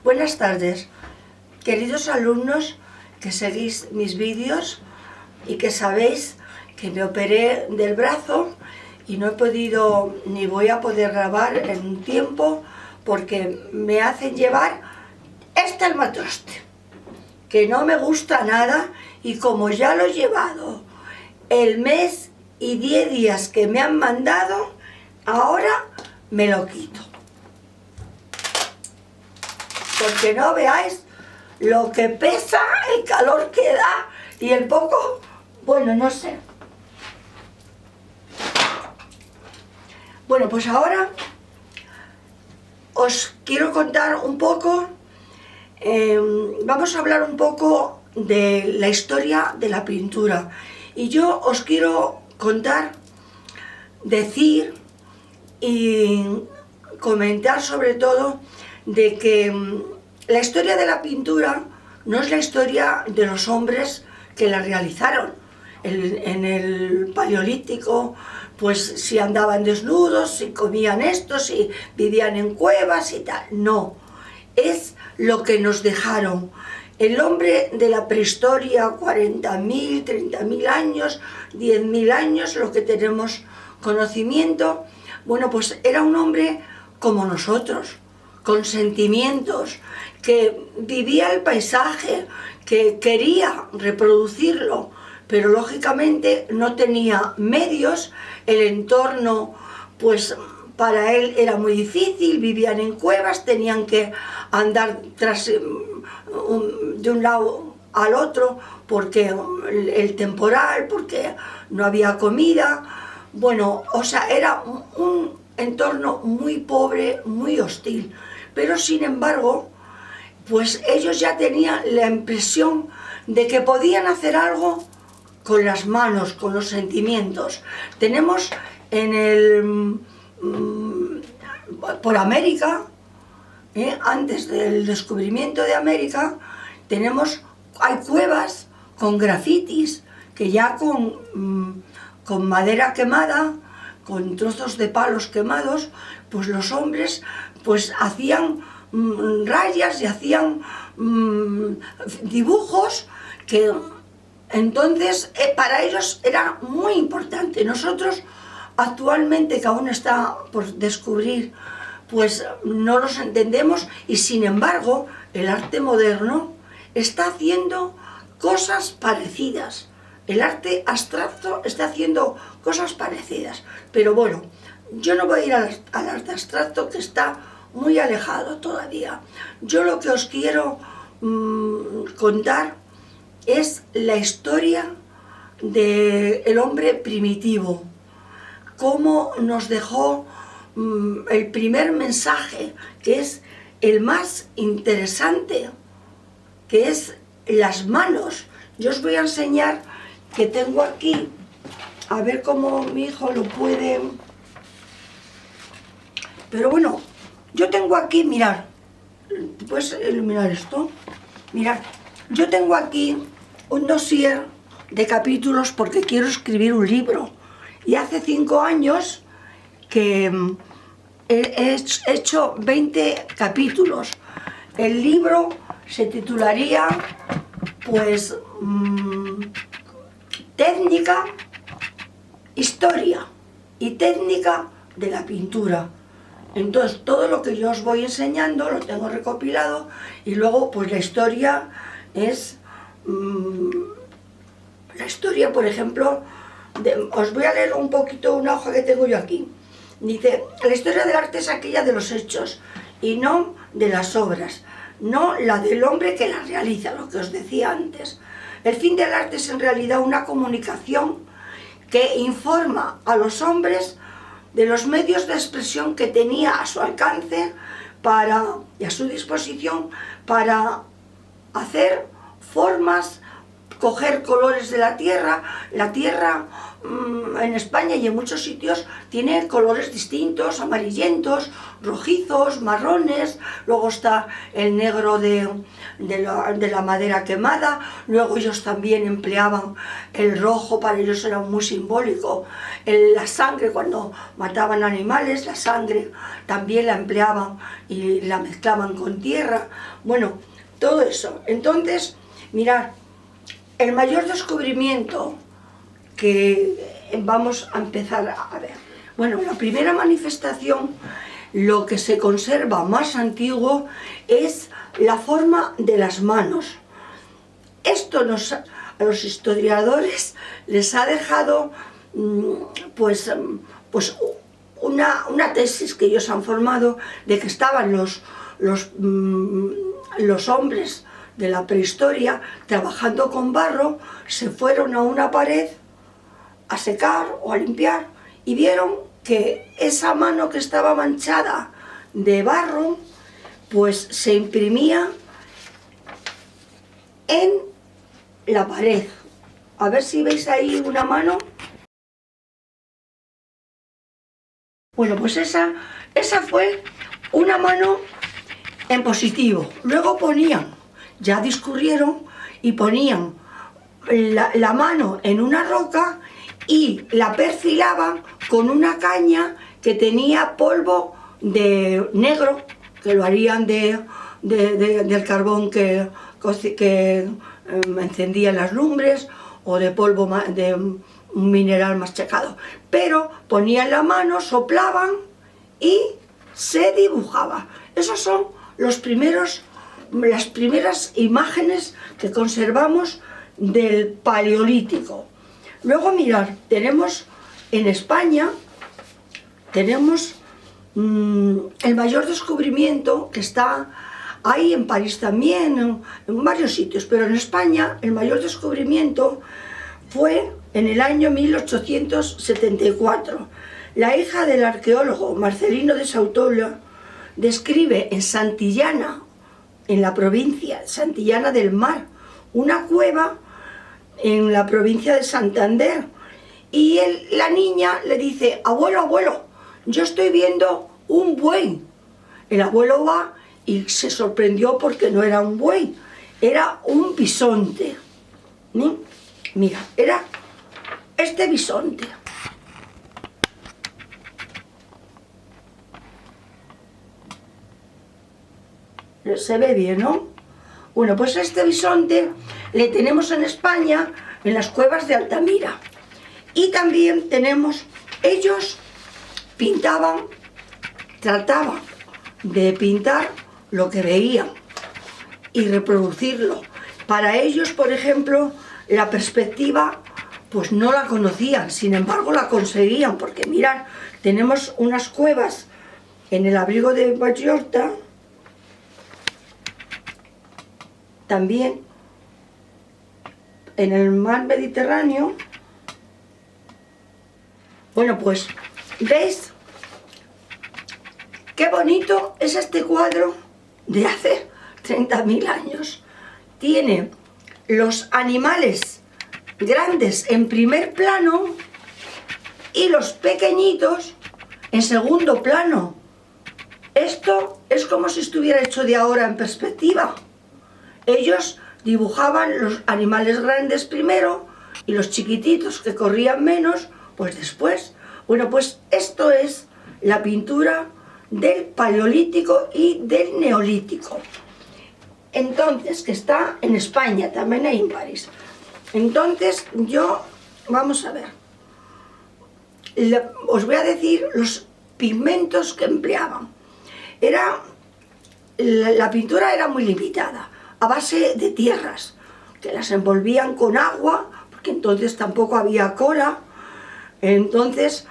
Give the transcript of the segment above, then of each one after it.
Buenas tardes, queridos alumnos que seguís mis vídeos y que sabéis que me operé del brazo y no he podido ni voy a poder grabar en un tiempo porque me hacen llevar este armatoste, que no me gusta nada, y como ya lo he llevado el mes y 10 días que me han mandado, ahora me lo quito. Porque no veáis lo que pesa, el calor que da y el poco, bueno, no sé. Bueno, pues ahora os quiero contar un poco, vamos a hablar un poco de la historia de la pintura. Y yo os quiero contar, decir y comentar sobre todo de que la historia de la pintura no es la historia de los hombres que la realizaron. En el Paleolítico, pues si andaban desnudos, si comían esto, si vivían en cuevas y tal. No, es lo que nos dejaron. El hombre de la prehistoria, 40.000, 30.000 años, 10.000 años, lo que tenemos conocimiento, bueno, pues era un hombre como nosotros, con sentimientos, que vivía el paisaje, que quería reproducirlo, pero lógicamente no tenía medios, el entorno pues para él era muy difícil, vivían en cuevas, tenían que andar de un lado al otro porque el temporal, porque no había comida. Bueno, o sea, era un entorno muy pobre, muy hostil, pero sin embargo, pues ellos ya tenían la impresión de que podían hacer algo con las manos, con los sentimientos. Tenemos por América, antes del descubrimiento de América, hay cuevas con grafitis, que ya con madera quemada, con trozos de palos quemados, pues los hombres pues hacían rayas y hacían dibujos que entonces para ellos era muy importante. Nosotros actualmente, que aún está por descubrir, pues no los entendemos, y sin embargo el arte moderno está haciendo cosas parecidas. El arte abstracto está haciendo cosas parecidas, pero bueno, yo no voy a ir al arte abstracto, que está muy alejado todavía. Yo lo que os quiero contar es la historia del hombre primitivo, cómo nos dejó el primer mensaje, que es el más interesante, que es las manos. Yo os voy a enseñar que tengo aquí, a ver cómo mi hijo lo puede, pero bueno, yo tengo aquí, mirad, ¿puedes iluminar esto? Mirad, yo tengo aquí un dossier de capítulos porque quiero escribir un libro, y hace 5 años que he hecho 20 capítulos. El libro se titularía pues técnica, historia y técnica de la pintura. Entonces todo lo que yo os voy enseñando lo tengo recopilado, y luego pues la historia es la historia, por ejemplo, os voy a leer un poquito una hoja que tengo yo aquí. Dice: la historia del arte es aquella de los hechos y no de las obras, no la del hombre que la realiza, lo que os decía antes. El fin del arte es en realidad una comunicación que informa a los hombres de los medios de expresión que tenía a su alcance y a su disposición para hacer formas, coger colores de la tierra. La tierra en España y en muchos sitios tiene colores distintos, amarillentos, rojizos, marrones. Luego está el negro de la madera quemada. Luego ellos también empleaban el rojo, para ellos era muy simbólico. La sangre, cuando mataban animales, la sangre también la empleaban y la mezclaban con tierra. Bueno, todo eso. Entonces, mirad, el mayor descubrimiento que vamos a empezar a ver. Bueno, la primera manifestación, lo que se conserva más antiguo, es la forma de las manos. Esto a los historiadores les ha dejado pues una tesis que ellos han formado, de que estaban los hombres de la prehistoria trabajando con barro, se fueron a una pared a secar o a limpiar y vieron que esa mano que estaba manchada de barro pues se imprimía en la pared. A ver si veis ahí una mano. Bueno, pues esa fue una mano en positivo. Luego ponían, ya discurrieron y ponían la mano en una roca y la perfilaban con una caña que tenía polvo de negro, que lo harían del carbón que encendían las lumbres, o de polvo de un mineral machacado. Pero ponían la mano, soplaban y se dibujaba. Esas son las primeras imágenes que conservamos del Paleolítico. Luego, mirad, tenemos en España, tenemos el mayor descubrimiento, que está ahí en París también, en varios sitios, pero en España el mayor descubrimiento fue en el año 1874. La hija del arqueólogo Marcelino de Sautola describe en Santillana, en la provincia Santillana del Mar, una cueva en la provincia de Santander, y la niña le dice: abuelo, abuelo, yo estoy viendo un buey. El abuelo va y se sorprendió porque no era un buey, era un bisonte. Mira, era este bisonte. Se ve bien, ¿no? Bueno, pues este bisonte le tenemos en España, en las cuevas de Altamira. Y también tenemos, ellos pintaban, trataban de pintar lo que veían y reproducirlo. Para ellos, por ejemplo, la perspectiva pues no la conocían, sin embargo la conseguían, porque mirad, tenemos unas cuevas en el abrigo de Vallhorta, también en el mar Mediterráneo. Bueno, pues, ¿veis? Qué bonito es este cuadro de hace 30.000 años. Tiene los animales grandes en primer plano y los pequeñitos en segundo plano. Esto es como si estuviera hecho de ahora en perspectiva. Ellos dibujaban los animales grandes primero y los chiquititos que corrían menos, pues después. Bueno, pues esto es la pintura del Paleolítico y del Neolítico. Entonces, que está en España, también hay en París. Entonces, vamos a ver. Os voy a decir los pigmentos que empleaban. La pintura era muy limitada, a base de tierras, que las envolvían con agua, porque entonces tampoco había cola. Entonces,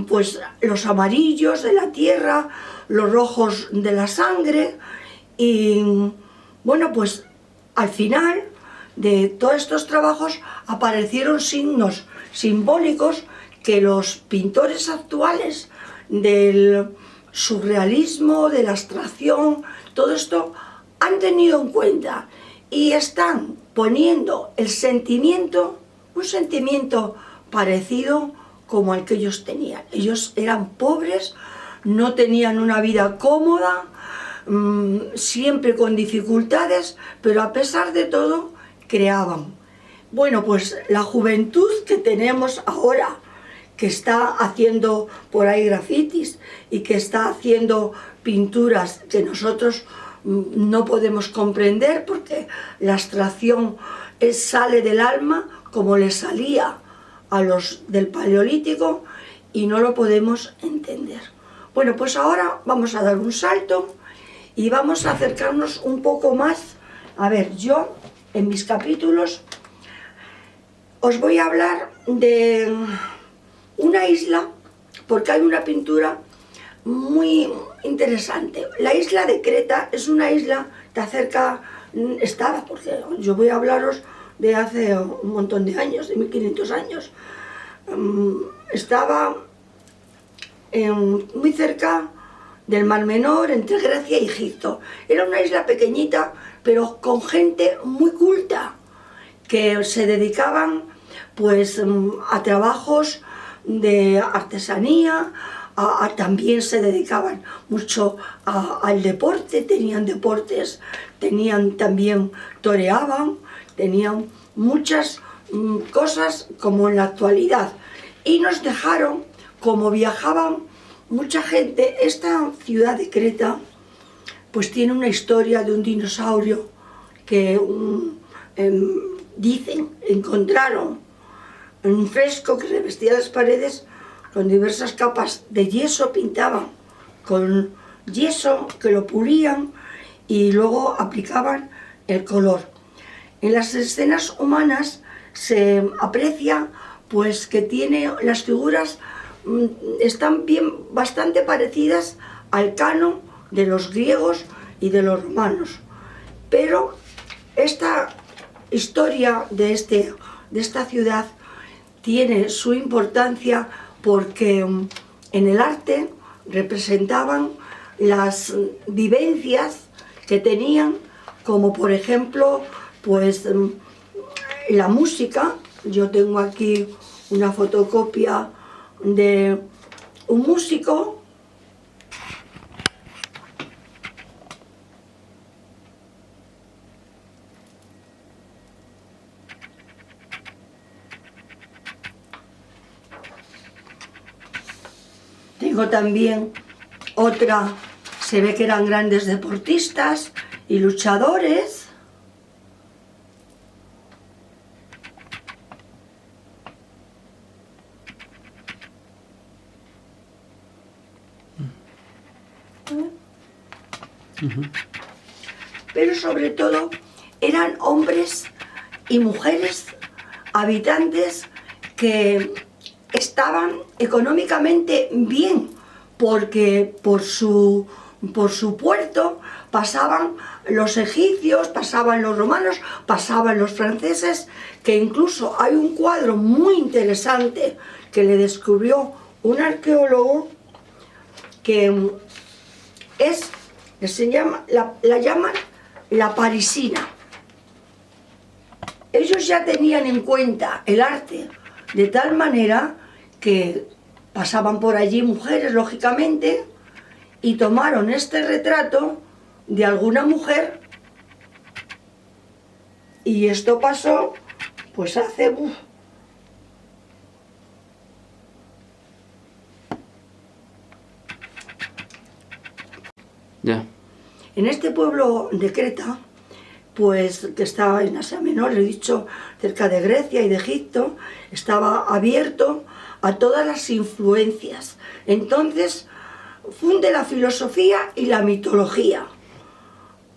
pues los amarillos de la tierra, los rojos de la sangre, y bueno, pues al final de todos estos trabajos aparecieron signos simbólicos que los pintores actuales del surrealismo, de la abstracción, todo esto han tenido en cuenta y están poniendo el sentimiento, un sentimiento parecido como el que ellos tenían. Ellos eran pobres, no tenían una vida cómoda, siempre con dificultades, pero a pesar de todo creaban. Bueno, pues la juventud que tenemos ahora, que está haciendo por ahí grafitis y que está haciendo pinturas que nosotros no podemos comprender porque la abstracción sale del alma como le salía a los del Paleolítico y no lo podemos entender. Bueno, pues ahora vamos a dar un salto y vamos a acercarnos un poco más. A ver, yo en mis capítulos os voy a hablar de una isla, porque hay una pintura muy interesante. La isla de Creta es una isla que estaba, porque yo voy a hablaros de hace un montón de años, de 1500 años. Estaba muy cerca del Mar Menor, entre Grecia y Egipto. Era una isla pequeñita, pero con gente muy culta, que se dedicaban pues a trabajos de artesanía, también se dedicaban mucho al deporte, tenían deportes, también toreaban, tenían muchas cosas como en la actualidad. Y nos dejaron, como viajaban mucha gente, esta ciudad de Creta pues tiene una historia de un dinosaurio que dicen, encontraron en un fresco que revestía las paredes con diversas capas de yeso, pintaban con yeso que lo pulían y luego aplicaban el color. En las escenas humanas se aprecia pues que tiene las figuras están bastante parecidas al canon de los griegos y de los romanos, pero esta historia de esta ciudad tiene su importancia porque en el arte representaban las vivencias que tenían, como por ejemplo pues la música. Yo tengo aquí una fotocopia de un músico también otra, se ve que eran grandes deportistas y luchadores. Pero sobre todo eran hombres y mujeres habitantes que estaban económicamente bien, porque por su puerto pasaban los egipcios, pasaban los romanos, pasaban los franceses, que incluso hay un cuadro muy interesante que le descubrió un arqueólogo que la llaman la parisina. Ellos ya tenían en cuenta el arte de tal manera que pasaban por allí mujeres, lógicamente, y tomaron este retrato de alguna mujer, y esto pasó pues hace En este pueblo de Creta, pues que estaba en Asia Menor, he dicho, cerca de Grecia y de Egipto, estaba abierto a todas las influencias. Entonces funde la filosofía y la mitología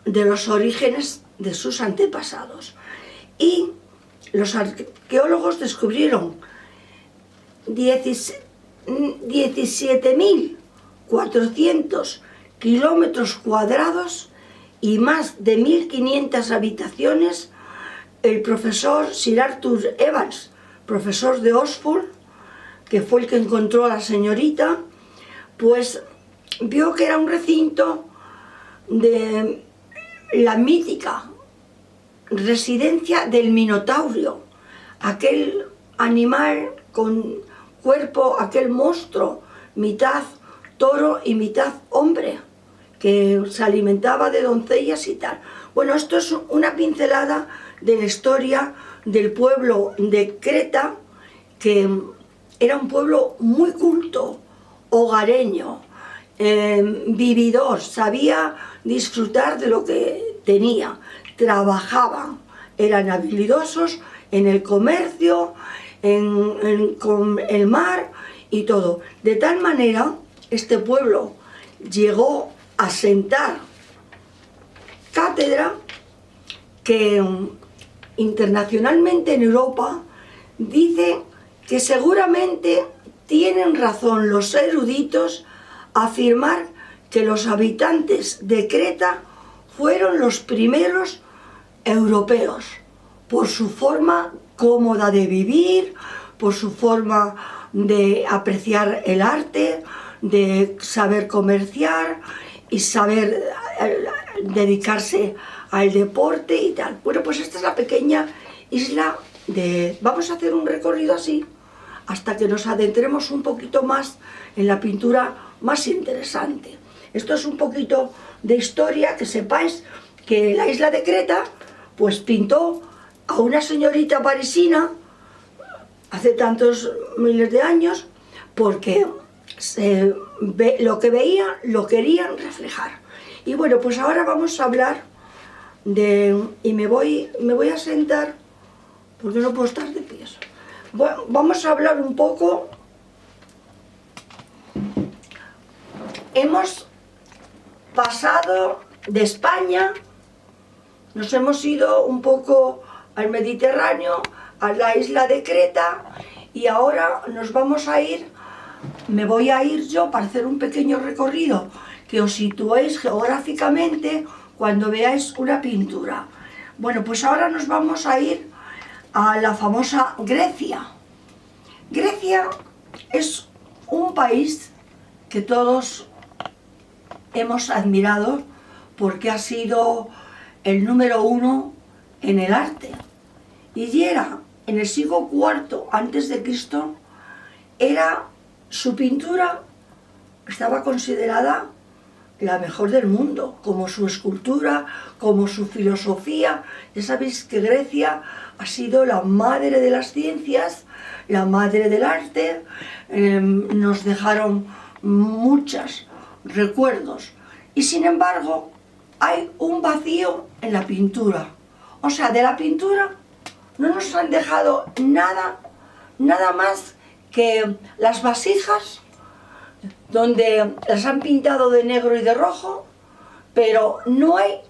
de los orígenes de sus antepasados. Y los arqueólogos descubrieron 17.400 kilómetros cuadrados y más de 1.500 habitaciones. El profesor Sir Arthur Evans, profesor de Oxford, que fue el que encontró a la señorita, pues vio que era un recinto de la mítica residencia del Minotaurio, aquel animal con cuerpo, aquel monstruo, mitad toro y mitad hombre, que se alimentaba de doncellas y tal. Bueno, esto es una pincelada de la historia del pueblo de Creta, que era un pueblo muy culto, hogareño, vividor, sabía disfrutar de lo que tenía, trabajaban, eran habilidosos en el comercio, con el mar y todo. De tal manera, este pueblo llegó a sentar cátedra que internacionalmente en Europa dice que seguramente tienen razón los eruditos a afirmar que los habitantes de Creta fueron los primeros europeos, por su forma cómoda de vivir, por su forma de apreciar el arte, de saber comerciar y saber dedicarse al deporte y tal. Bueno, pues esta es la pequeña isla de... Vamos a hacer un recorrido así hasta que nos adentremos un poquito más en la pintura más interesante. Esto es un poquito de historia, que sepáis que la isla de Creta pues pintó a una señorita parisina hace tantos miles de años, porque lo que veían lo querían reflejar. Y bueno, pues ahora vamos a hablar de... y me voy a sentar porque no puedo estar de pie. Bueno, vamos a hablar un poco. Hemos pasado de España, nos hemos ido un poco al Mediterráneo, a la isla de Creta, y ahora nos vamos a ir, me voy a ir yo para hacer un pequeño recorrido, que os situéis geográficamente cuando veáis una pintura. Bueno, pues ahora nos vamos a ir a la famosa Grecia. Grecia es un país que todos hemos admirado porque ha sido el número 1 en el arte. Y era en el siglo IV a.C., su pintura estaba considerada la mejor del mundo, como su escultura, como su filosofía. Ya sabéis que Grecia ha sido la madre de las ciencias, la madre del arte, nos dejaron muchos recuerdos. Y sin embargo, hay un vacío en la pintura. O sea, de la pintura no nos han dejado nada más que las vasijas, donde las han pintado de negro y de rojo, pero no hay...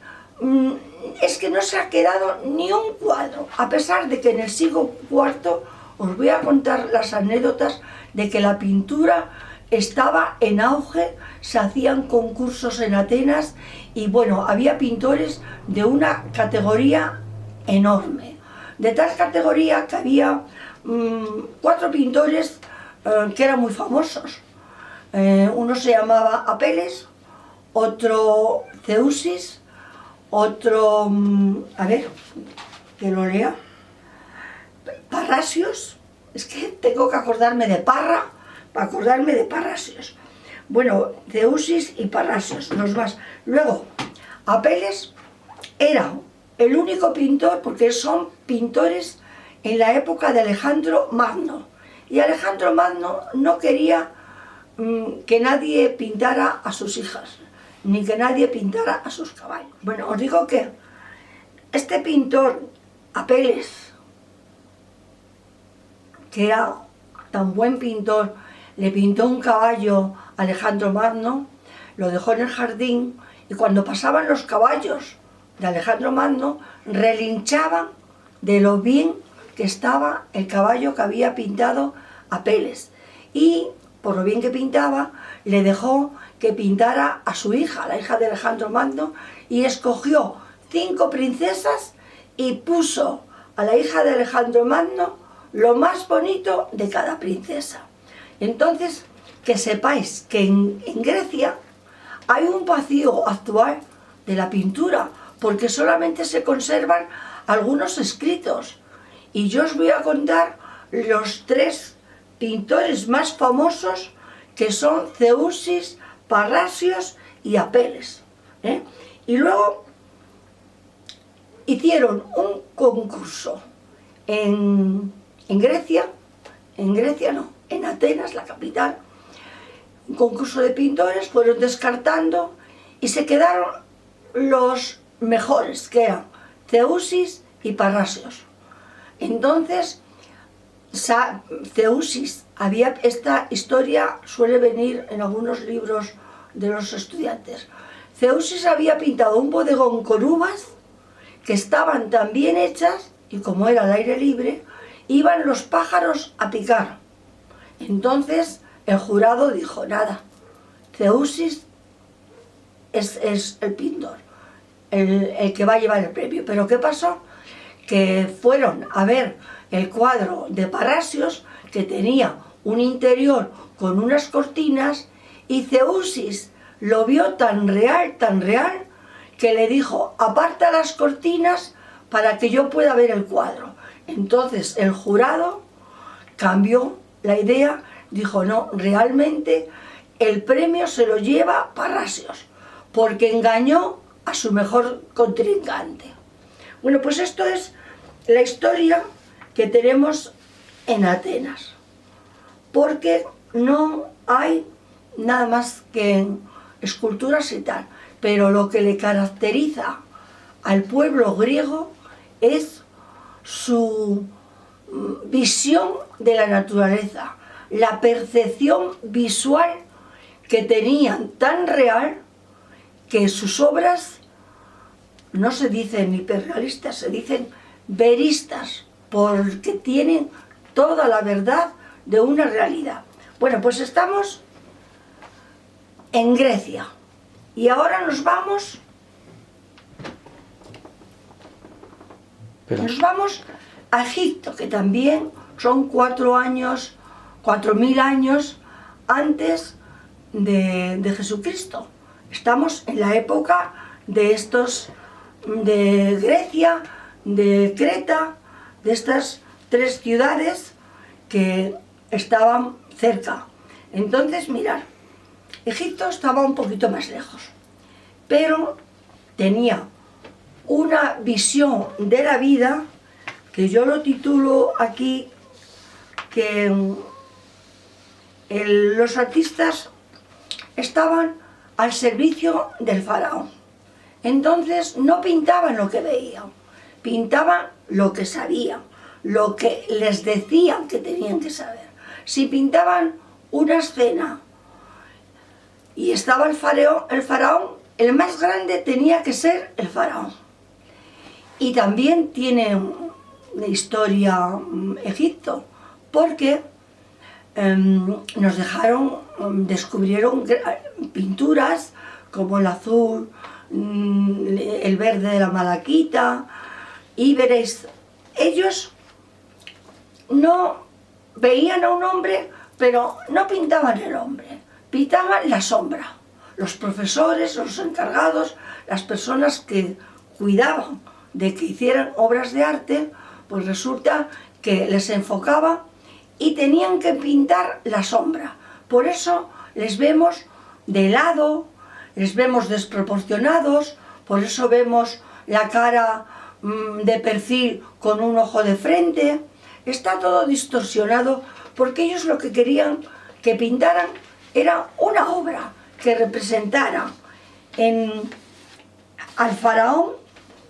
es que no se ha quedado ni un cuadro, a pesar de que en el siglo IV os voy a contar las anécdotas de que la pintura estaba en auge, se hacían concursos en Atenas y bueno, había pintores de una categoría enorme, de tal categoría que había 4 pintores que eran muy famosos. Uno se llamaba Apeles, otro Zeusis, otro, a ver, que lo lea, Parrasios, es que tengo que acordarme de Parra, para acordarme de Parrasios. Bueno, Zeusis y Parrasios, los más. Luego, Apeles era el único pintor, porque son pintores en la época de Alejandro Magno. Y Alejandro Magno no quería que nadie pintara a sus hijas, ni que nadie pintara a sus caballos. Bueno, os digo que este pintor, Apeles, que era tan buen pintor, le pintó un caballo a Alejandro Magno, lo dejó en el jardín, y cuando pasaban los caballos de Alejandro Magno, relinchaban de lo bien que estaba el caballo que había pintado Apeles. Y por lo bien que pintaba, le dejó que pintara a su hija, la hija de Alejandro Magno, y escogió 5 princesas y puso a la hija de Alejandro Magno lo más bonito de cada princesa. Entonces, que sepáis que en Grecia hay un vacío actual de la pintura, porque solamente se conservan algunos escritos. Y yo os voy a contar los 3 pintores más famosos, que son Zeusis, Parrasios y Apeles. ¿eh? Y luego hicieron un concurso en Grecia, en Atenas, la capital, un concurso de pintores, fueron descartando y se quedaron los mejores, que eran Zeusis y Parrhasios. Entonces, Zeusis, esta historia suele venir en algunos libros de los estudiantes. Zeusis había pintado un bodegón con uvas que estaban tan bien hechas, y como era al aire libre, iban los pájaros a picar. Entonces el jurado dijo, nada, Zeusis es el pintor, el que va a llevar el premio. ¿Pero qué pasó? Que fueron a ver el cuadro de Parrhasios, que tenía un interior con unas cortinas, y Zeusis lo vio tan real, que le dijo, aparta las cortinas para que yo pueda ver el cuadro. Entonces el jurado cambió la idea, dijo, no, realmente el premio se lo lleva Parrhasios, porque engañó a su mejor contrincante. Bueno, pues esto es la historia que tenemos en Atenas, porque no hay nada más que esculturas y tal, pero lo que le caracteriza al pueblo griego es su visión de la naturaleza, la percepción visual que tenían tan real que sus obras no se dicen hiperrealistas, se dicen veristas, porque tienen toda la verdad de una realidad. Bueno, pues estamos en Grecia y ahora nos vamos a Egipto, que también son 4.000 años antes de Jesucristo. Estamos en la época de Grecia, de Creta, de estas 3 ciudades que estaban cerca. Entonces, mirad, Egipto estaba un poquito más lejos, pero tenía una visión de la vida que yo lo titulo aquí, que los artistas estaban al servicio del faraón. Entonces no pintaban lo que veían, pintaban lo que sabían, lo que les decían que tenían que saber. Si pintaban una escena y estaba el faraón, el más grande tenía que ser el faraón. Y también tiene una historia Egipto, porque descubrieron pinturas como el azul, el verde de la malaquita, y veréis, ellos no veían a un hombre, pero no pintaban el hombre, pintaban la sombra. Los profesores, los encargados, las personas que cuidaban de que hicieran obras de arte, pues resulta que les enfocaban y tenían que pintar la sombra. Por eso les vemos de lado, les vemos desproporcionados, por eso vemos la cara de perfil con un ojo de frente. Está todo distorsionado porque ellos lo que querían que pintaran era una obra que representara al faraón.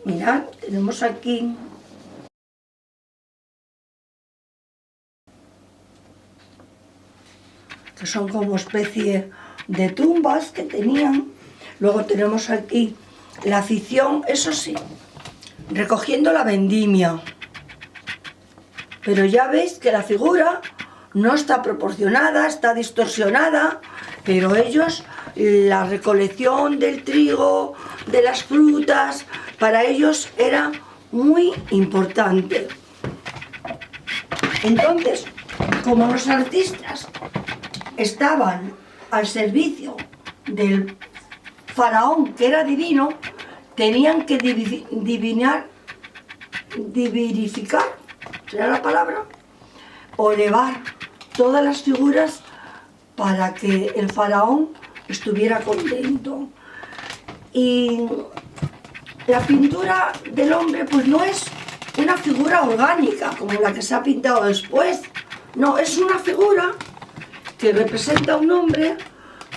Mirad, tenemos aquí que son como especie de tumbas que tenían. Luego tenemos aquí la afición, eso sí, recogiendo la vendimia. Pero ya veis que la figura no está proporcionada, está distorsionada, pero ellos, la recolección del trigo, de las frutas, para ellos era muy importante. Entonces, como los artistas estaban al servicio del faraón, que era divino, tenían que divinificar, ¿será la palabra? O elevar todas las figuras para que el faraón estuviera contento. Y la pintura del hombre pues no es una figura orgánica como la que se ha pintado después. No, es una figura que representa a un hombre,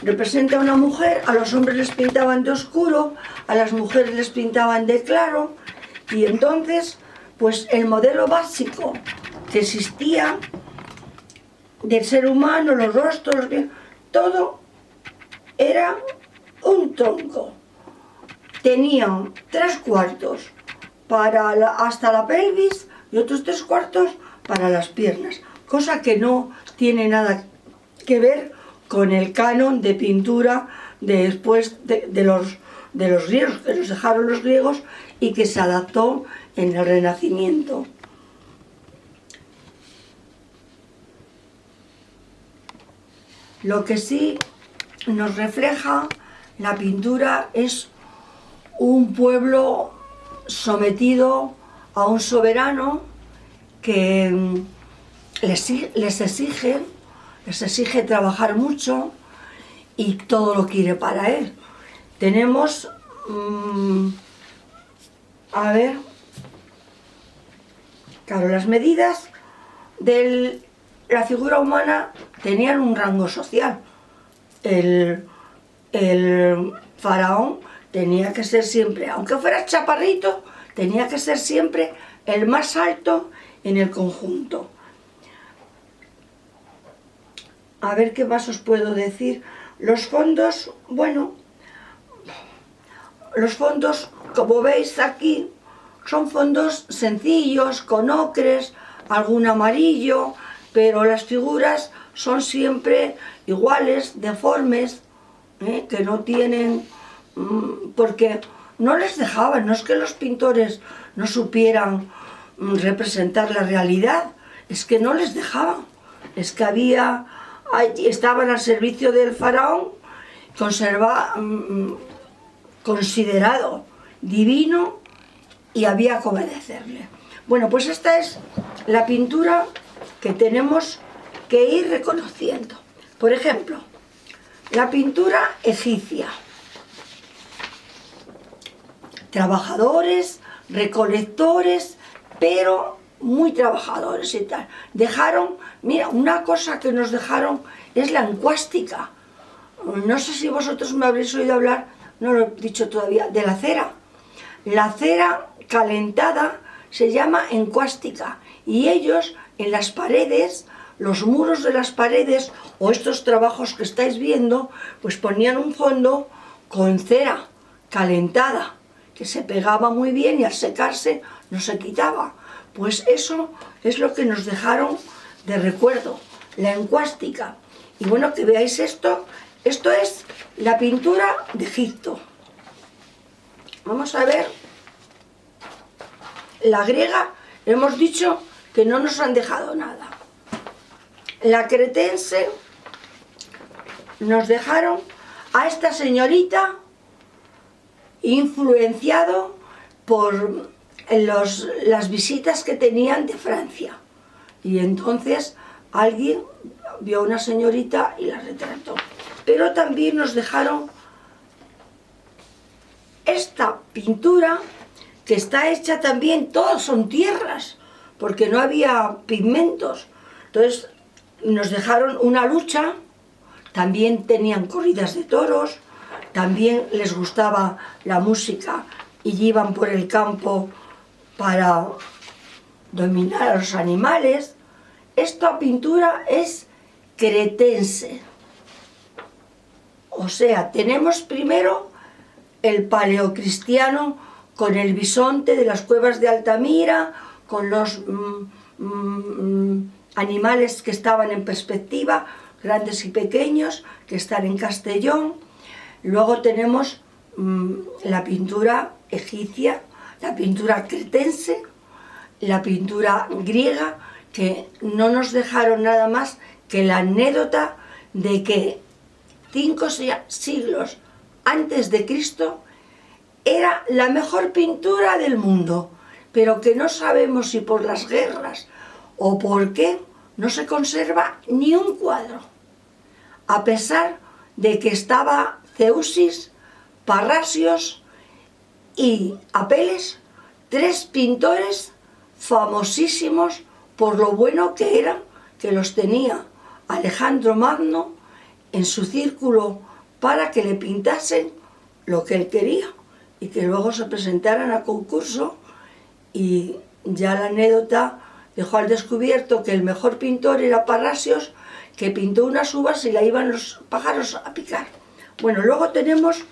representa a una mujer. A los hombres les pintaban de oscuro, a las mujeres les pintaban de claro. Y entonces, pues el modelo básico que existía del ser humano, los rostros, todo era un tronco. Tenían 3/4 hasta la pelvis y otros 3/4 para las piernas, cosa que no tiene nada que ver con el canon de pintura después de los griegos, que los dejaron los griegos y que se adaptó en el Renacimiento. Lo que sí nos refleja la pintura es un pueblo sometido a un soberano que les exige trabajar mucho y todo lo quiere para él. Tenemos, a ver, claro, las medidas de la figura humana tenían un rango social. El faraón tenía que ser siempre, aunque fuera chaparrito, tenía que ser siempre el más alto en el conjunto. A ver qué más os puedo decir. Los fondos, bueno, los fondos, como veis aquí, son fondos sencillos, con ocres, algún amarillo, pero las figuras son siempre iguales, deformes, que no tienen, porque no les dejaban, no es que los pintores no supieran representar la realidad, es que no les dejaban, es que estaban al servicio del faraón, considerado divino, y había que obedecerle. Bueno, pues esta es la pintura que tenemos que ir reconociendo. Por ejemplo, la pintura egipcia. Trabajadores, recolectores, pero muy trabajadores y tal. Dejaron, mira, una cosa que nos dejaron es la encuástica. No sé si vosotros me habréis oído hablar, no lo he dicho todavía, de la cera. La cera calentada se llama encuástica y ellos en las paredes, los muros de las paredes o estos trabajos que estáis viendo, pues ponían un fondo con cera calentada que se pegaba muy bien y al secarse no se quitaba. Pues eso es lo que nos dejaron de recuerdo, la encuástica. Y bueno, que veáis esto es la pintura de Egipto. Vamos a ver, la griega, hemos dicho que no nos han dejado nada. La cretense nos dejaron a esta señorita influenciado por las visitas que tenían de Francia. Y entonces alguien vio a una señorita y la retrató. Pero también nos dejaron esta pintura que está hecha también, todos son tierras, porque no había pigmentos. Entonces nos dejaron una lucha, también tenían corridas de toros, también les gustaba la música y iban por el campo para dominar a los animales. Esta pintura es cretense. O sea, tenemos primero el paleocristiano con el bisonte de las cuevas de Altamira, con los animales que estaban en perspectiva, grandes y pequeños, que están en Castellón. Luego tenemos la pintura egipcia, la pintura cretense, la pintura griega, que no nos dejaron nada más que la anécdota de que 5 siglos antes de Cristo era la mejor pintura del mundo, pero que no sabemos si por las guerras o por qué no se conserva ni un cuadro, a pesar de que estaba Zeusis Parrasios y Apeles, 3 pintores famosísimos por lo bueno que eran, que los tenía Alejandro Magno en su círculo para que le pintasen lo que él quería y que luego se presentaran a concurso, y ya la anécdota dejó al descubierto que el mejor pintor era Parrasios, que pintó unas uvas y la iban los pájaros a picar. Bueno, luego tenemos,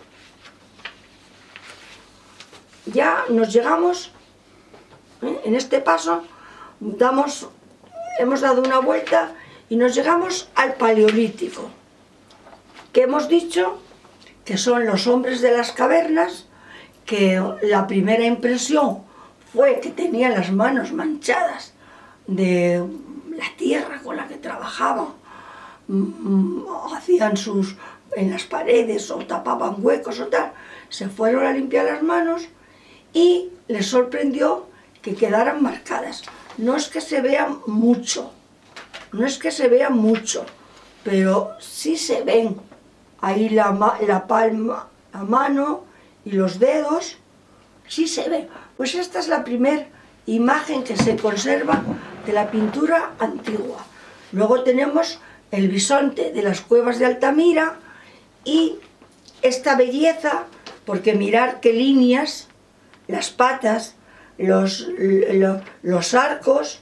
ya nos llegamos, en este paso hemos dado una vuelta y nos llegamos al Paleolítico, que hemos dicho que son los hombres de las cavernas, que la primera impresión fue que tenían las manos manchadas de la tierra con la que trabajaban, hacían en las paredes o tapaban huecos o tal, se fueron a limpiar las manos y les sorprendió que quedaran marcadas. No es que se vean mucho, pero sí se ven ahí la palma, la mano y los dedos, sí se ven. Pues esta es la primera imagen que se conserva de la pintura antigua. Luego tenemos el bisonte de las cuevas de Altamira y esta belleza, porque mirad qué líneas, las patas, los arcos,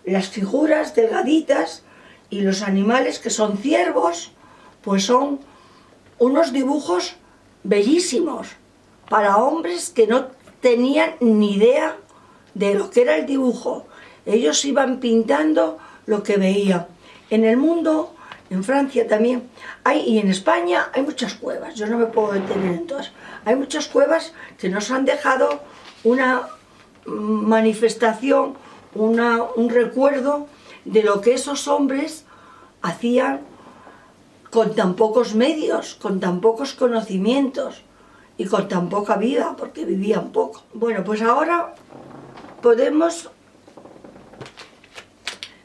las figuras delgaditas y los animales que son ciervos, pues son unos dibujos bellísimos para hombres que no tenían ni idea de lo que era el dibujo. Ellos iban pintando lo que veían. En el mundo, en Francia también, y en España hay muchas cuevas, yo no me puedo detener en todas. Hay muchas cuevas que nos han dejado una manifestación, un recuerdo de lo que esos hombres hacían con tan pocos medios, con tan pocos conocimientos y con tan poca vida, porque vivían poco. Bueno, pues ahora podemos,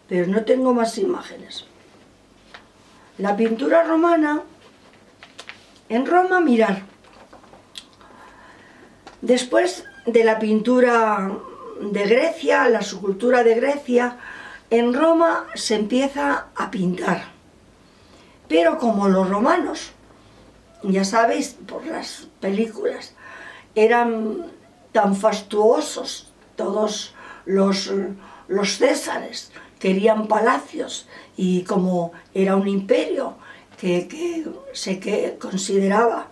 pero no tengo más imágenes. La pintura romana, en Roma, mirad, después de la pintura de Grecia, la escultura de Grecia, en Roma se empieza a pintar. Pero como los romanos, ya sabéis por las películas, eran tan fastuosos, todos los césares querían palacios, y como era un imperio que se consideraba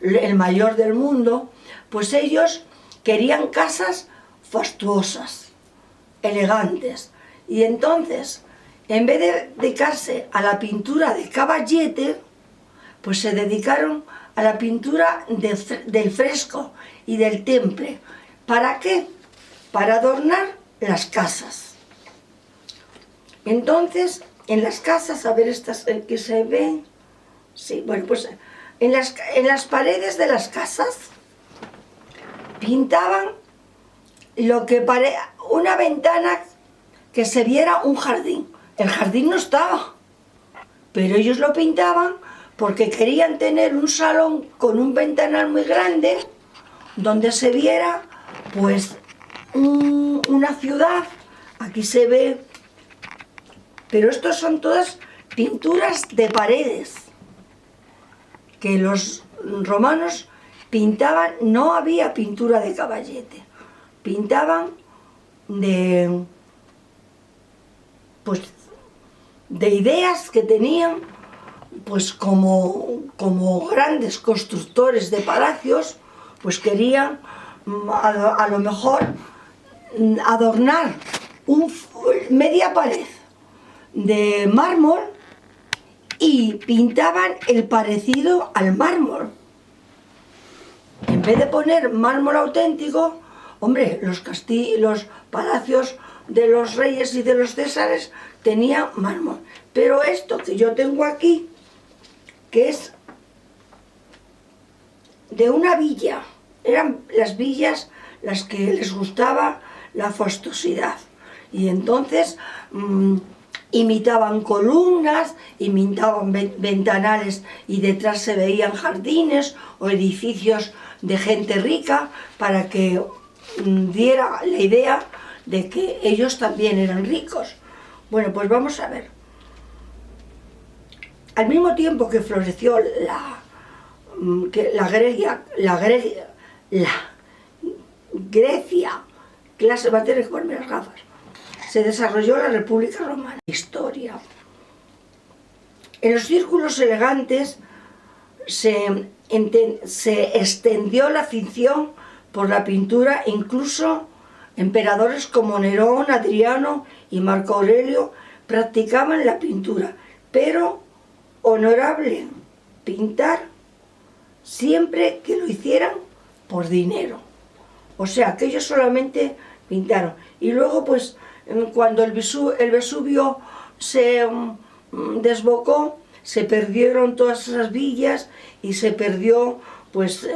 el mayor del mundo, pues ellos querían casas fastuosas, elegantes, y entonces, en vez de dedicarse a la pintura de caballete, pues se dedicaron a la pintura del fresco y del temple. ¿Para qué? Para adornar las casas. Entonces, en las casas, a ver estas que se ven, sí, bueno, pues en las paredes de las casas pintaban lo que una ventana que se viera un jardín. El jardín no estaba, pero ellos lo pintaban porque querían tener un salón con un ventanal muy grande donde se viera pues una ciudad. Aquí se ve, pero estos son todas pinturas de paredes que los romanos pintaban. No había pintura de caballete, pintaban de ideas que tenían, pues como grandes constructores de palacios, pues querían a lo mejor adornar media pared de mármol y pintaban el parecido al mármol. En vez de poner mármol auténtico, hombre, los palacios de los reyes y de los césares tenían mármol. Pero esto que yo tengo aquí, que es de una villa, eran las villas las que les gustaba la fastuosidad. Y entonces imitaban columnas, imitaban ventanales y detrás se veían jardines o edificios de gente rica para que diera la idea de que ellos también eran ricos. Bueno, pues vamos a ver. Al mismo tiempo que floreció la Grecia, clase, va a tener que ponerme las gafas, se desarrolló la República Romana. Historia. En los círculos elegantes se extendió la afición por la pintura, incluso emperadores como Nerón, Adriano y Marco Aurelio practicaban la pintura, pero honorable pintar siempre que lo hicieran por dinero. O sea, que ellos solamente pintaron. Y luego, pues, cuando el Vesubio se desbocó, se perdieron todas esas villas y se perdió, pues,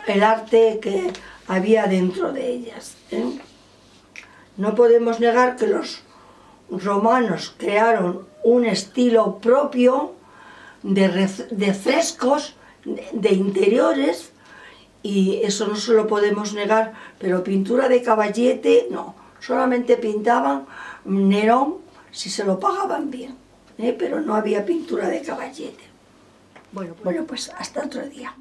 el arte que había dentro de ellas, ¿eh? No podemos negar que los romanos crearon un estilo propio de frescos, de interiores, y eso no se lo podemos negar, pero pintura de caballete no, solamente pintaban Nerón si se lo pagaban bien, pero no había pintura de caballete. Bueno, pues hasta otro día.